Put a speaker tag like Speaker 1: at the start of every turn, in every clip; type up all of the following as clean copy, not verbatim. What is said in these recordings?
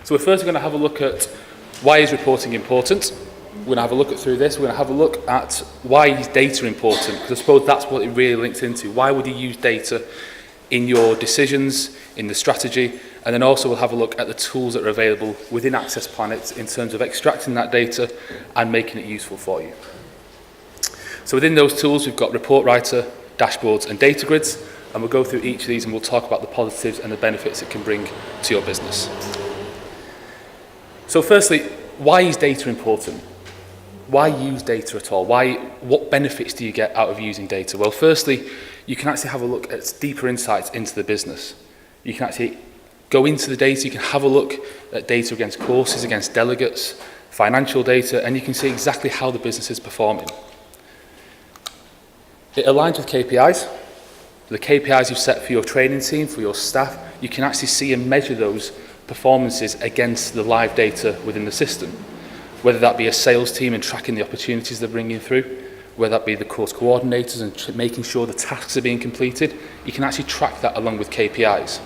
Speaker 1: So we're first going to have a look at why is reporting important. We're going to have a look at through this. We're going to have a look at why is data important, because I suppose that's what it really links into. Why would you use data in your decisions, in the strategy? And then also we'll have a look at the tools that are available within accessplanit in terms of extracting that data and making it useful for you. So within those tools, we've got report writer, dashboards and data grids, and we'll go through each of these and we'll talk about the positives and the benefits it can bring to your business. So firstly, why is data important? Why use data at all? What benefits do you get out of using data? Well, firstly, you can actually have a look at deeper insights into the business. You can actually go into the data, you can have a look at data against courses, against delegates, financial data, and you can see exactly how the business is performing. It aligns with KPIs. The KPIs you've set for your training team, for your staff, you can actually see and measure those performances against the live data within the system. Whether that be a sales team and tracking the opportunities they're bringing through, whether that be the course coordinators and making sure the tasks are being completed, you can actually track that along with KPIs.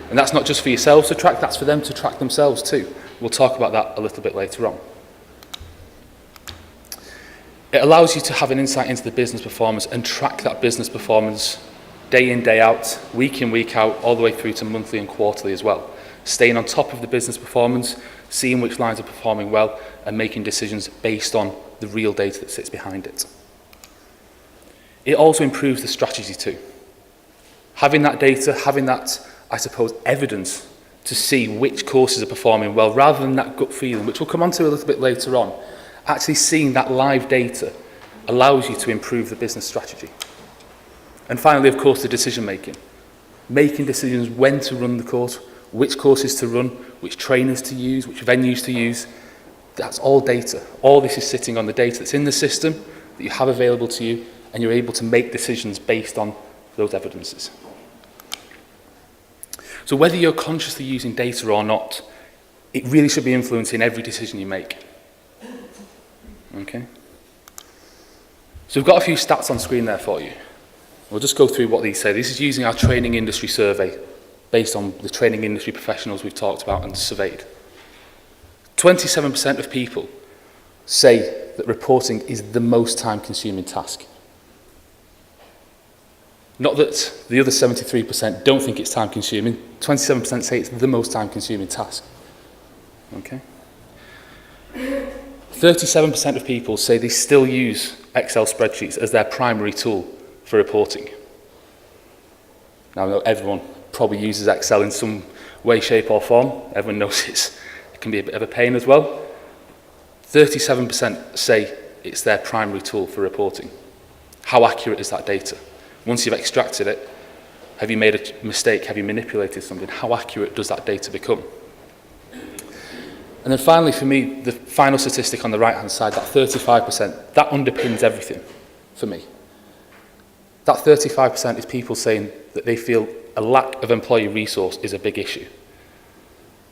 Speaker 1: And that's not just for yourselves to track, that's for them to track themselves too. We'll talk about that a little bit later on. It allows you to have an insight into the business performance and track that business performance day in, day out, week in, week out, all the way through to monthly and quarterly as well. Staying on top of the business performance, seeing which lines are performing well, and making decisions based on the real data that sits behind it. It also improves the strategy too. Having that data, having that, I suppose, evidence to see which courses are performing well, rather than that gut feeling, which we'll come on to a little bit later on, actually seeing that live data allows you to improve the business strategy. And finally, of course, the decision making. Making decisions when to run the course, which courses to run, which trainers to use, which venues to use. That's all data. All this is sitting on the data that's in the system that you have available to you, and you're able to make decisions based on those evidences. So whether you're consciously using data or not, it really should be influencing every decision you make. Okay? So we've got a few stats on screen there for you. We'll just go through what these say. This is using our training industry survey based on the training industry professionals we've talked about and surveyed. 27% of people say that reporting is the most time-consuming task. Not that the other 73% don't think it's time-consuming. 27% say it's the most time-consuming task. Okay? 37% of people say they still use Excel spreadsheets as their primary tool for reporting. Now, I know everyone probably uses Excel in some way, shape or form. Everyone knows it can be a bit of a pain as well. 37% say it's their primary tool for reporting. How accurate is that data? Once you've extracted it, have you made a mistake? Have you manipulated something? How accurate does that data become? And then finally, for me, the final statistic on the right-hand side, that 35%, that underpins everything for me. That 35% is people saying that they feel a lack of employee resource is a big issue.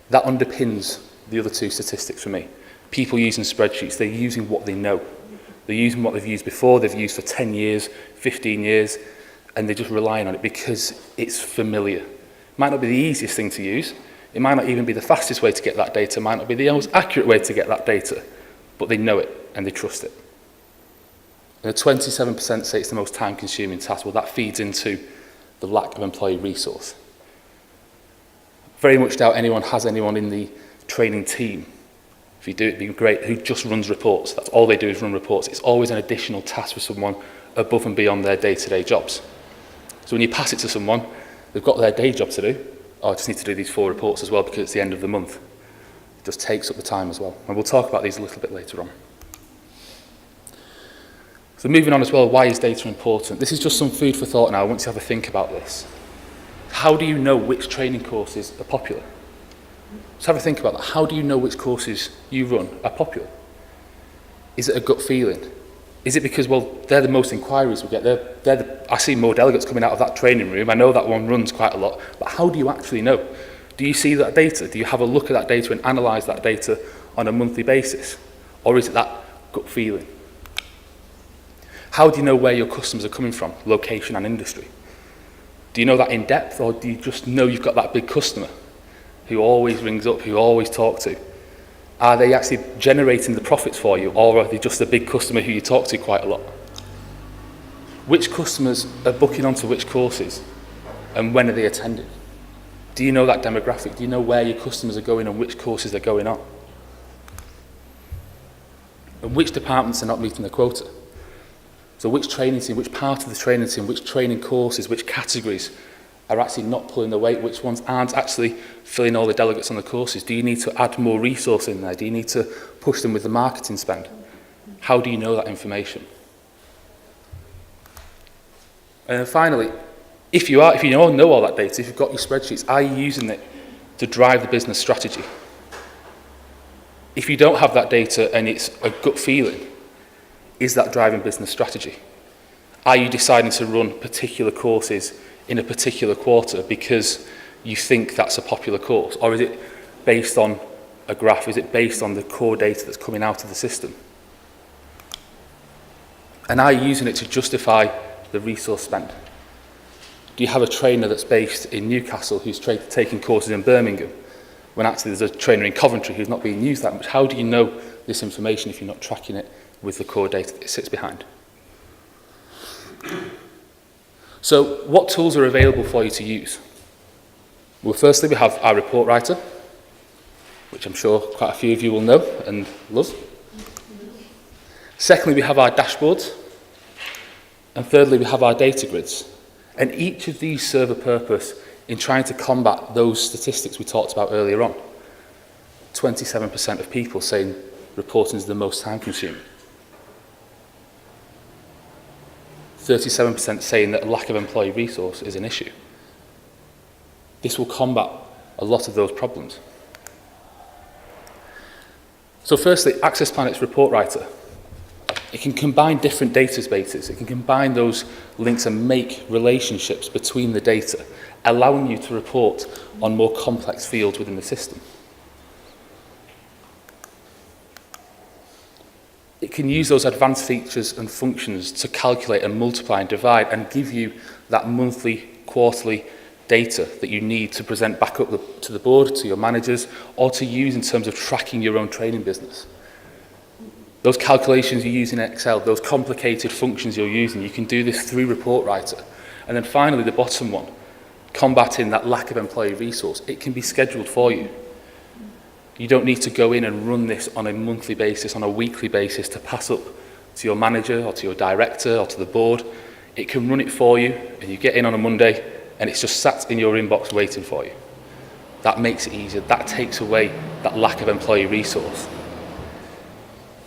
Speaker 1: That underpins the other two statistics for me. People using spreadsheets, they're using what they know. They're using what they've used before, they've used for 10 years, 15 years, and they're just relying on it because it's familiar. It might not be the easiest thing to use, it might not even be the fastest way to get that data, it might not be the most accurate way to get that data, but they know it and they trust it. And the 27% say it's the most time-consuming task. Well, that feeds into the lack of employee resource. Very much doubt anyone has anyone in the training team. If you do, it'd be great, who just runs reports. That's all they do is run reports. It's always an additional task for someone above and beyond their day-to-day jobs. So when you pass it to someone, they've got their day job to do. Oh, I just need to do these 4 reports as well because it's the end of the month. It just takes up the time as well. And we'll talk about these a little bit later on. So moving on as well, why is data important? This is just some food for thought now. I want you to have a think about this. How do you know which training courses are popular? Just have a think about that. How do you know which courses you run are popular? Is it a gut feeling? Is it because, well, they're the most inquiries we get? I see more delegates coming out of that training room. I know that one runs quite a lot. But how do you actually know? Do you see that data? Do you have a look at that data and analyse that data on a monthly basis? Or is it that gut feeling? How do you know where your customers are coming from, location and industry? Do you know that in depth, or do you just know you've got that big customer who always rings up, who always talk to, are they actually generating the profits for you, or are they just a big customer who you talk to quite a lot? Which customers are booking onto which courses, and when are they attending? Do you know that demographic? Do you know where your customers are going and which courses they're going on? And which departments are not meeting the quota? So which training team, which part of the training team, which training courses, which categories are actually not pulling the weight, which ones aren't actually filling all the delegates on the courses? Do you need to add more resource in there? Do you need to push them with the marketing spend? How do you know that information? And then finally, if you all know all that data, if you've got your spreadsheets, are you using it to drive the business strategy? If you don't have that data and it's a gut feeling, is that driving business strategy? Are you deciding to run particular courses in a particular quarter because you think that's a popular course? Or is it based on a graph? Is it based on the core data that's coming out of the system? And are you using it to justify the resource spend? Do you have a trainer that's based in Newcastle who's taking courses in Birmingham when actually there's a trainer in Coventry who's not being used that much? How do you know this information if you're not tracking it with the core data that it sits behind? So what tools are available for you to use? Well, firstly, we have our report writer, which I'm sure quite a few of you will know and love. Secondly, we have our dashboards. And thirdly, we have our data grids. And each of these serve a purpose in trying to combat those statistics we talked about earlier on. 27% of people saying reporting is the most time consuming. 37% saying that a lack of employee resource is an issue. This will combat a lot of those problems. So firstly, accessplanit's report writer. It can combine different databases. It can combine those links and make relationships between the data, allowing you to report on more complex fields within the system. It can use those advanced features and functions to calculate and multiply and divide and give you that monthly, quarterly data that you need to present back up to the board, to your managers, or to use in terms of tracking your own training business. Those calculations you use in Excel, those complicated functions you're using, you can do this through Report Writer. And then finally, the bottom one, combating that lack of employee resource. It can be scheduled for you. You don't need to go in and run this on a monthly basis, on a weekly basis to pass up to your manager or to your director or to the board. It can run it for you, and you get in on a Monday and it's just sat in your inbox waiting for you. That makes it easier. That takes away that lack of employee resource.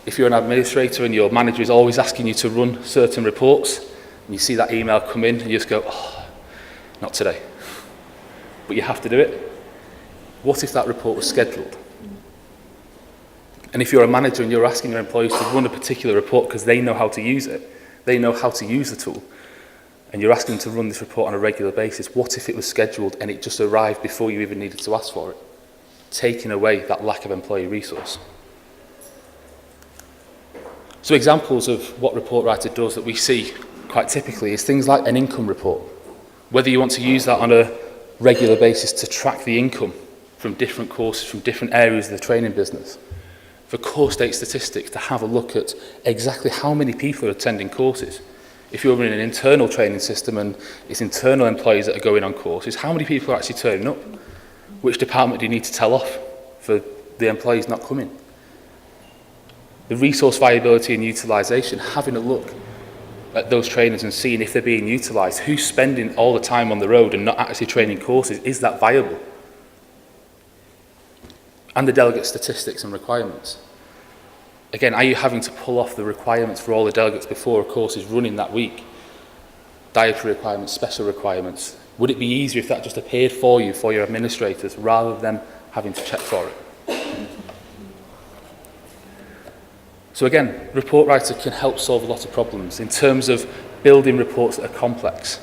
Speaker 1: If you're an administrator and your manager is always asking you to run certain reports, and you see that email come in, and you just go, oh, not today. But you have to do it. What if that report was scheduled? And if you're a manager and you're asking your employees to run a particular report because they know how to use it, they know how to use the tool, and you're asking them to run this report on a regular basis, what if it was scheduled and it just arrived before you even needed to ask for it? Taking away that lack of employee resource. So examples of what Report Writer does that we see quite typically is things like an income report. Whether you want to use that on a regular basis to track the income from different courses, from different areas of the training business. For course date statistics, to have a look at exactly how many people are attending courses. If you're running an internal training system and it's internal employees that are going on courses, how many people are actually turning up? Which department do you need to tell off for the employees not coming? The resource viability and utilisation, having a look at those trainers and seeing if they're being utilised, who's spending all the time on the road and not actually training courses, is that viable? And the delegate statistics and requirements. Again, are you having to pull off the requirements for all the delegates before a course is running that week? Dietary requirements, special requirements. Would it be easier if that just appeared for you, for your administrators, rather than having to check for it? So again, Report Writer can help solve a lot of problems in terms of building reports that are complex,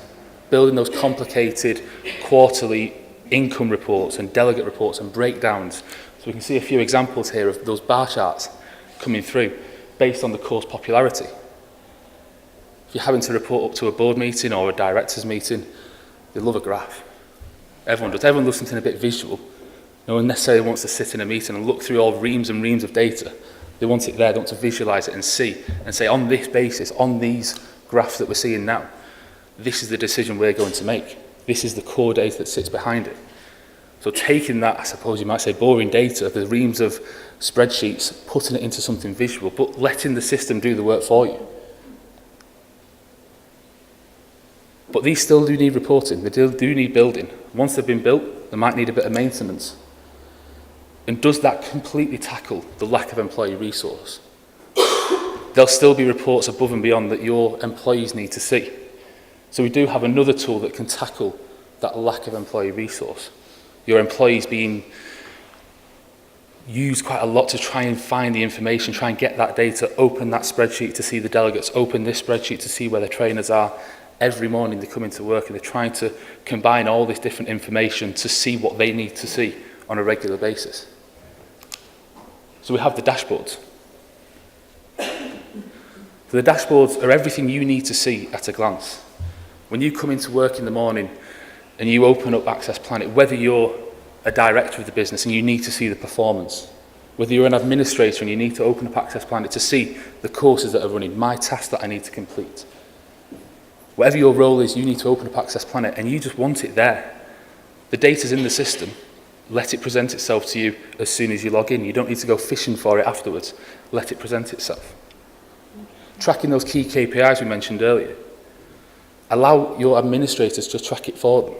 Speaker 1: building those complicated quarterly income reports and delegate reports and breakdowns. So we can see a few examples here of those bar charts coming through based on the course popularity. If you're having to report up to a board meeting or a director's meeting, they love a graph. Everyone does. Everyone loves something a bit visual. No one necessarily wants to sit in a meeting and look through all reams and reams of data. They want it there, they want to visualize it and see, and say, on this basis, on these graphs that we're seeing now, this is the decision we're going to make. This is the core data that sits behind it. So taking that, I suppose you might say, boring data, the reams of spreadsheets, putting it into something visual, but letting the system do the work for you. But these still do need reporting, they do need building. Once they've been built, they might need a bit of maintenance. And does that completely tackle the lack of employee resource? There'll still be reports above and beyond that your employees need to see. So we do have another tool that can tackle that lack of employee resource. Your employees being used quite a lot to try and find the information, try and get that data, open that spreadsheet to see the delegates, open this spreadsheet to see where the trainers are. Every morning they come into work and they're trying to combine all this different information to see what they need to see on a regular basis. So we have the dashboards. So the dashboards are everything you need to see at a glance. When you come into work in the morning and you open up accessplanit, whether you're a director of the business and you need to see the performance, whether you're an administrator and you need to open up accessplanit to see the courses that are running, my tasks that I need to complete. Whatever your role is, you need to open up accessplanit and you just want it there. The data's in the system. Let it present itself to you as soon as you log in. You don't need to go fishing for it afterwards. Let it present itself. Tracking those key KPIs we mentioned earlier. Allow your administrators to track it for them.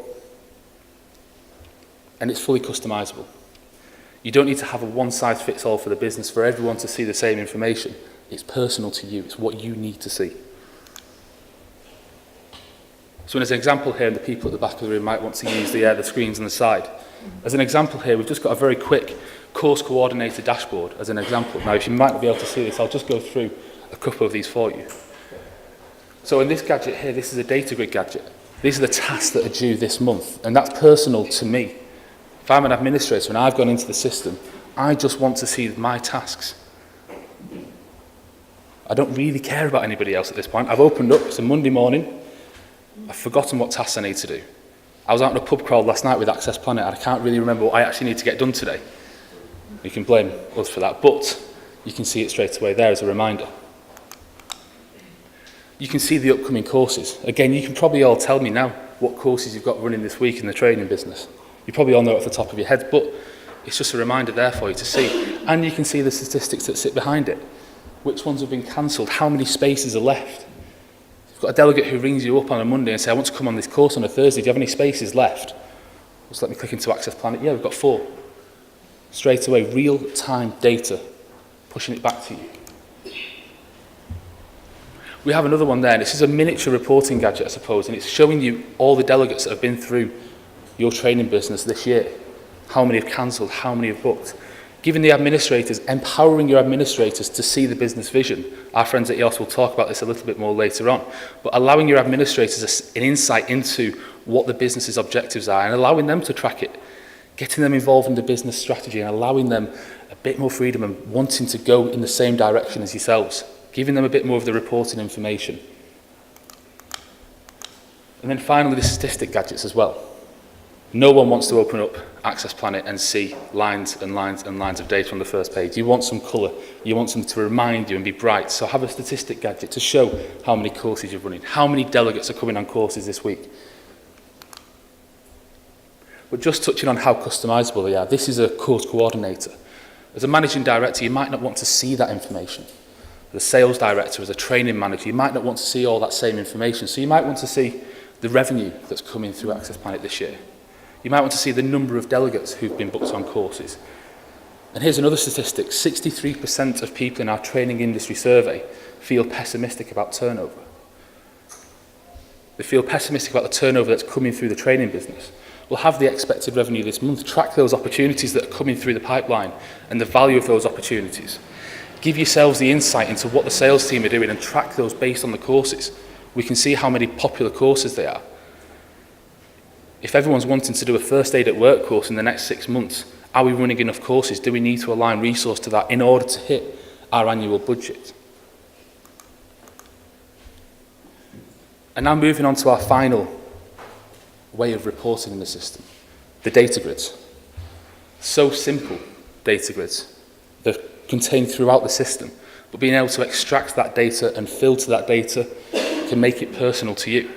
Speaker 1: And it's fully customizable. You don't need to have a one-size-fits-all for the business for everyone to see the same information. It's personal to you. It's what you need to see. So as an example here, and the people at the back of the room might want to use the screens on the side. As an example here, we've just got a very quick course coordinator dashboard as an example. Now, if you might not be able to see this, I'll just go through a couple of these for you. So in this gadget here, this is a data grid gadget. These are the tasks that are due this month, and that's personal to me. If I'm an administrator and I've gone into the system, I just want to see my tasks. I don't really care about anybody else at this point. I've opened up, it's a Monday morning, I've forgotten what tasks I need to do. I was out on a pub crawl last night with accessplanit and I can't really remember what I actually need to get done today. You can blame us for that, but you can see it straight away there as a reminder. You can see the upcoming courses. Again, you can probably all tell me now what courses you've got running this week in the training business. You probably all know it off the top of your head, but it's just a reminder there for you to see. And you can see the statistics that sit behind it. Which ones have been cancelled? How many spaces are left? You've got a delegate who rings you up on a Monday and says, I want to come on this course on a Thursday. Do you have any spaces left? Just let me click into accessplanit. Yeah, we've got 4. Straight away, real-time data, pushing it back to you. We have another one there, and this is a miniature reporting gadget, I suppose, and it's showing you all the delegates that have been through your training business this year. How many have cancelled, how many have booked. Giving the administrators, empowering your administrators to see the business vision. Our friends at EOS will talk about this a little bit more later on, but allowing your administrators an insight into what the business's objectives are and allowing them to track it, getting them involved in the business strategy and allowing them a bit more freedom and wanting to go in the same direction as yourselves. Giving them a bit more of the reporting information. And then finally, the statistic gadgets as well. No one wants to open up accessplanit and see lines and lines and lines of data on the first page. You want some colour. You want something to remind you and be bright. So have a statistic gadget to show how many courses you're running, how many delegates are coming on courses this week. But just touching on how customisable they are, this is a course coordinator. As a managing director, you might not want to see that information. As a sales director, as a training manager, you might not want to see all that same information. So you might want to see the revenue that's coming through accessplanit this year. You might want to see the number of delegates who've been booked on courses. And here's another statistic. 63% of people in our training industry survey feel pessimistic about turnover. They feel pessimistic about the turnover that's coming through the training business. We'll have the expected revenue this month. Track those opportunities that are coming through the pipeline and the value of those opportunities. Give yourselves the insight into what the sales team are doing and track those based on the courses. We can see how many popular courses they are. If everyone's wanting to do a first aid at work course in the next 6 months, are we running enough courses? Do we need to align resource to that in order to hit our annual budget? And now moving on to our final way of reporting in the system, the data grids. So simple, data grids. They're contained throughout the system, but being able to extract that data and filter that data can make it personal to you.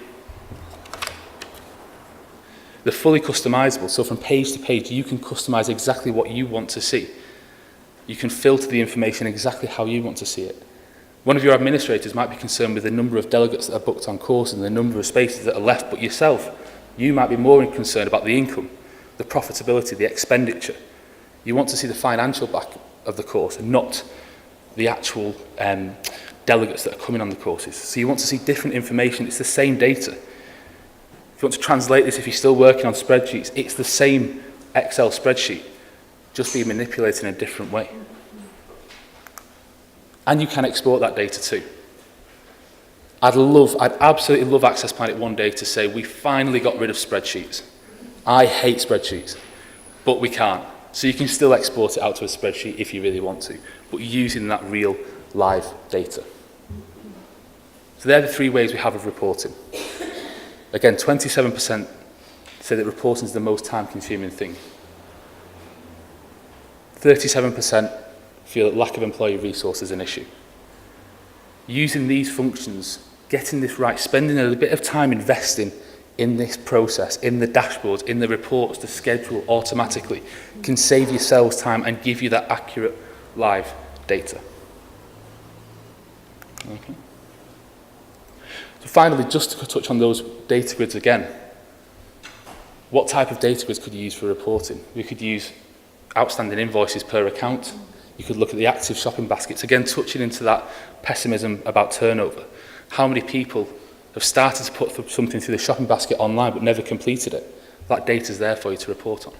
Speaker 1: They're fully customizable, so from page to page, you can customize exactly what you want to see. You can filter the information exactly how you want to see it. One of your administrators might be concerned with the number of delegates that are booked on courses and the number of spaces that are left, but yourself, you might be more concerned about the income, the profitability, the expenditure. You want to see the financial back of the course and not the actual delegates that are coming on the courses. So you want to see different information. It's the same data. If you want to translate this, if you're still working on spreadsheets, it's the same Excel spreadsheet, just being manipulated in a different way. And you can export that data too. I'd absolutely love accessplanit one day to say, we finally got rid of spreadsheets. I hate spreadsheets, but we can't. So you can still export it out to a spreadsheet if you really want to, but using that real live data. So they're the three ways we have of reporting. Again, 27% say that reporting is the most time-consuming thing. 37% feel that lack of employee resource is an issue. Using these functions, getting this right, spending a little bit of time investing in this process, in the dashboards, in the reports, the schedule automatically, can save yourselves time and give you that accurate live data. Okay. So finally, just to touch on those data grids again, what type of data grids could you use for reporting? We could use outstanding invoices per account. You could look at the active shopping baskets, again touching into that pessimism about turnover. How many people have started to put something through the shopping basket online but never completed it? That data's there for you to report on.